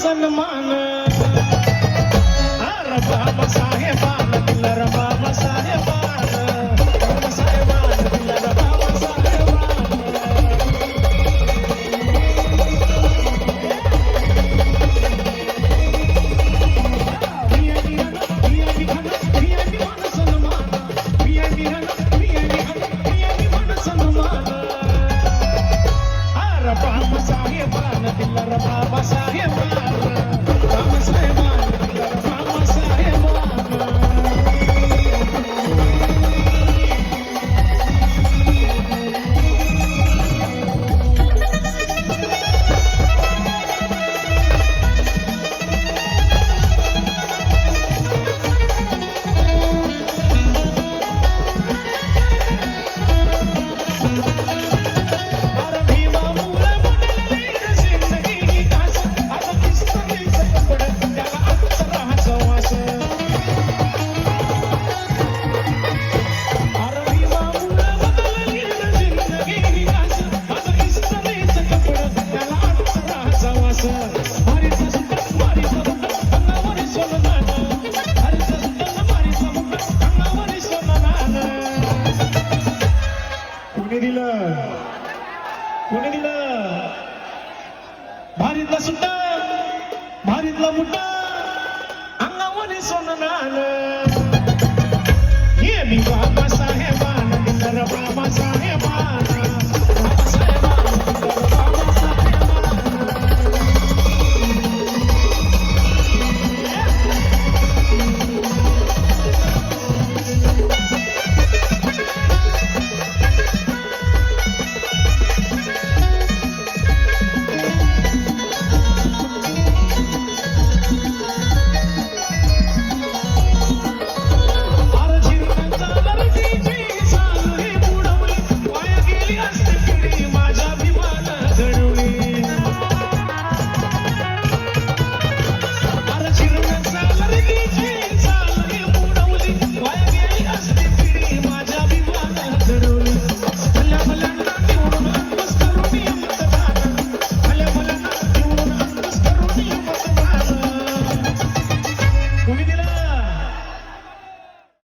सन्मान अरे बाबासाहेबान दिला रे बाबासाहेबान बाबासाहेबान दिला रे बाबासाहेबान बाबासाहेबान दिला रे बाबासाहेबान बाबासाहेबान दिला रे कोणी दिलं भारीतला सुट्टा भारीतला मुठा अंगावर सोनं नाणं हे मी बाबासाहेबान दिलं रे बाबासाहेब